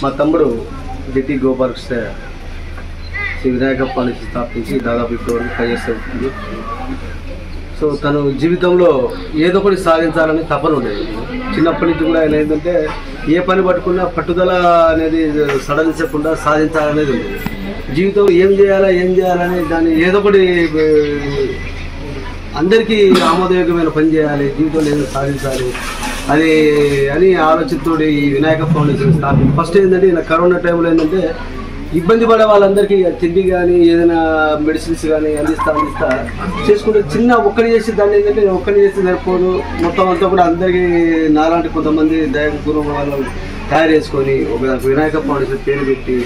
మా తమ్ముడు GT Gopalakrishna Shri Vinayaka foundation స్థాపించి దాదాపు ఇప్పుడు 5 years అవుతుంది. సో తను జీవితంలో ఏదో ఒకటి సాధించాలని తపన ఉండేది. చిన్నప్పటి నుంచి కూడా ఆయన ఏంటంటే ఏ పని పట్టుకున్నా పట్టుదల అనేది సడలించకుండా సాధించాలనేది ఉండేది. జీవితంలో ఏం చేయాలని దాన్ని ఏదో ఒకటి అందరికీ ఆమోదయోగ్యమైన పని చేయాలి, జీవితంలో ఏదో సాధించాలి అది అని ఆలోచనతో ఈ వినాయక ఫౌండేషన్ స్థాపించి ఫస్ట్ ఏంటంటే ఇలా కరోనా టైంలో ఏంటంటే ఇబ్బంది పడే వాళ్ళందరికీ తిండి కానీ ఏదైనా మెడిసిన్స్ కానీ అందిస్తా చేసుకుంటే చిన్న ఒక్కడి చేసి దాన్ని ఏంటంటే ఒక్కడి చేసి సరిపోదు, మొత్తం అంతా కూడా అందరికీ నాలాంటి కొంతమంది దయపూర్వం వాళ్ళు తయారు చేసుకొని ఒక వినాయక ఫౌండేషన్ పేరు పెట్టి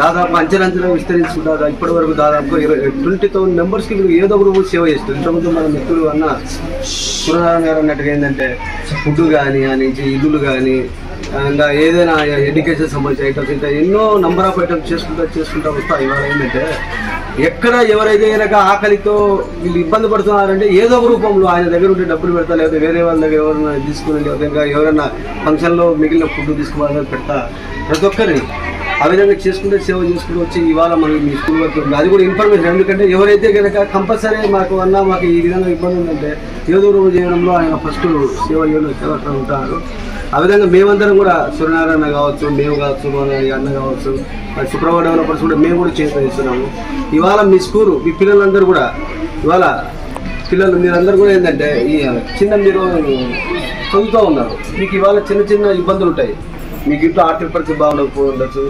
దాదాపు అంచెలంచెలో విస్తరించుకుంటారు. ఇప్పటి వరకు దాదాపు 20,000 మెంబర్స్కి మీరు ఏదో ఒక రూపు సేవ చేస్తారు. ఇంతకుముందు మన మిత్రులు అన్న సూర్యనారాయణ గారు అన్నట్టుగా ఏంటంటే ఫుడ్ కానీ ఇల్లులు కానీ ఇంకా ఏదైనా ఎడ్యుకేషన్ సంబంధించిన ఐటమ్స్ ఇంకా ఎన్నో నంబర్ ఆఫ్ ఐటమ్స్ చేసుకుంటా వస్తా. ఇవాళ ఏంటంటే ఎక్కడ ఎవరైతే కనుక ఆకలితో వీళ్ళు ఇబ్బంది పడుతున్నారంటే ఏదో ఒక రూపంలో ఆయన దగ్గర ఉంటే డబ్బులు పెడతా, లేకపోతే వేరే వాళ్ళ దగ్గర ఎవరైనా తీసుకుని లేకపోతే ఇంకా ఎవరైనా ఫంక్షన్లో మిగిలిన ఫుడ్ తీసుకోవాలని పెడతా. ప్రతి ఒక్కరిని ఆ విధంగా చేసుకుంటే సేవ చేసుకుంటూ వచ్చి ఇవాళ మనకి మీ స్కూల్ వరకు అది కూడా ఇన్ఫర్మేషన్. ఎందుకంటే ఎవరైతే కనుక కంపల్సరీ మాకు ఈ విధంగా ఇబ్బంది ఉందంటే ఏదో రోజు చేయడంలో ఆయన ఫస్ట్ సేవ చేయడం చాలా ఉంటారు. ఆ విధంగా మేమందరం కూడా సూర్యనారాయణ కావచ్చు, మేము కావచ్చు, మన అన్న కావచ్చు, శుక్రవారం డెవలపర్స్ కూడా మేము కూడా చేస్తున్నాము. ఇవాళ మీ స్కూలు మీ పిల్లలందరూ కూడా ఇవాళ మీరందరూ కూడా ఏంటంటే మీరు చదువుతూ ఉన్నారు. మీకు ఇవాళ చిన్న ఇబ్బందులు ఉంటాయి. మీకు ఇంట్లో ఆర్థిక పరిస్థితి బాగుండకపోవచ్చు,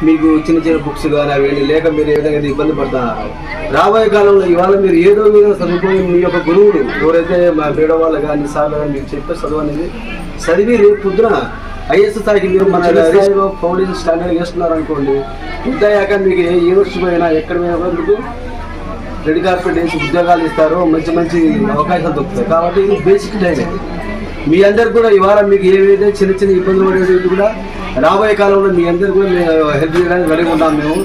మీకు చిన్న బుక్స్ కానీ అవి లేక మీరు ఏ విధంగా ఇబ్బంది పడుతున్నారు. రాబోయే కాలంలో ఇవాళ మీరు ఏదో మీద చదువుకొని మీ యొక్క గురువులు ఎవరైతే మా మేడం వాళ్ళు కానీ సార్లు కానీ మీకు చెప్పే చదువు అనేది చదివి రేపు పొద్దున ఐఎస్ స్థాయికి మీరు మన ఫౌండేషన్ స్టాండర్డ్ చేస్తున్నారు అనుకోండి. ఇంతయ్యాక మీకు ఏ యూనివర్సిటీ అయినా ఎక్కడ పోయినా మీకు రెడ్ కార్పెట్ వేసి ఉద్యోగాలు ఇస్తారు, మంచి అవకాశాలు దొరుకుతాయి. కాబట్టి ఇది బేసిక్ ట్రైనింగ్. మీ అందరు కూడా ఇవాళ మీకు ఏవైతే చిన్న ఇబ్బందులు పడేది కూడా రాబోయే కాలంలో మీ అందరు కూడా హెల్ప్ చేయడానికి రెడీగా ఉంటాం మేము.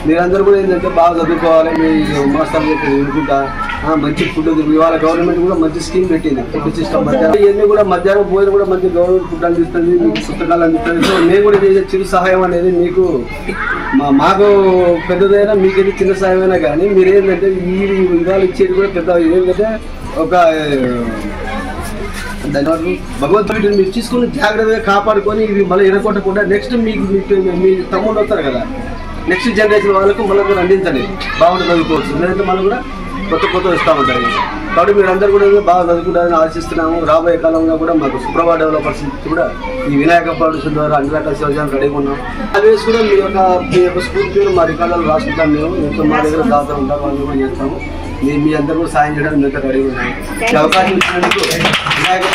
మీరందరూ కూడా ఏంటంటే బాగా చదువుకోవాలి, మీ మాస్టర్ చెప్పి వినుకుంటా మంచి ఫుడ్. ఇవాళ గవర్నమెంట్ కూడా మంచి స్కీమ్ పెట్టింది, ఫుడ్ సిస్టమ్. మధ్యాహ్నం ఇవన్నీ కూడా మధ్యాహ్నం భోజనం కూడా మంచి గవర్నమెంట్ ఫుడ్ అందిస్తుంది, మీకు పుస్తకాలు అందిస్తుంది. సో మేము కూడా చేసే చిరు సహాయం అనేది మీకు మాకు పెద్దదైనా మీకైతే చిన్న సహాయమైనా కానీ మీరు ఏంటంటే ఇవాళ ఇచ్చేది కూడా పెద్ద ఏంటంటే ఒక భగవంతుడిని మీరు తీసుకుని జాగ్రత్తగా కాపాడుకొని ఇవి మళ్ళీ ఎరగొట్టకుండా నెక్స్ట్ మీ తమ్ముడు వస్తారు కదా, నెక్స్ట్ జనరేషన్ వాళ్ళకు మళ్ళీ కూడా అందించండి. బాగుంటుంది చదువుకోవచ్చు, లేదంటే మనం కూడా కొత్త ఇస్తూ ఉంటాయి. కాబట్టి మీరందరూ కూడా బాగా చదువుకుంటారని ఆశిస్తున్నాము. రాబోయే కాలంలో కూడా మాకు శుక్రవారం డెవలపర్స్ కూడా ఈ వినాయక ఫౌండేషన్ ద్వారా అన్ని రకాల సేవలు రెడీగా ఉన్నాం. అవేసి కూడా మీ యొక్క స్కూల్ పేరు మా రికార్డులు రాసుకుంటాం. మేము మా దగ్గర దాతా ఉంటాం, వాళ్ళు కూడా చేస్తాము. మీ అందరూ కూడా సాయం చేయడానికి మీతో రెడీగా ఉన్నాము. ఈ అవకాశం ఇచ్చినందుకు వినాయక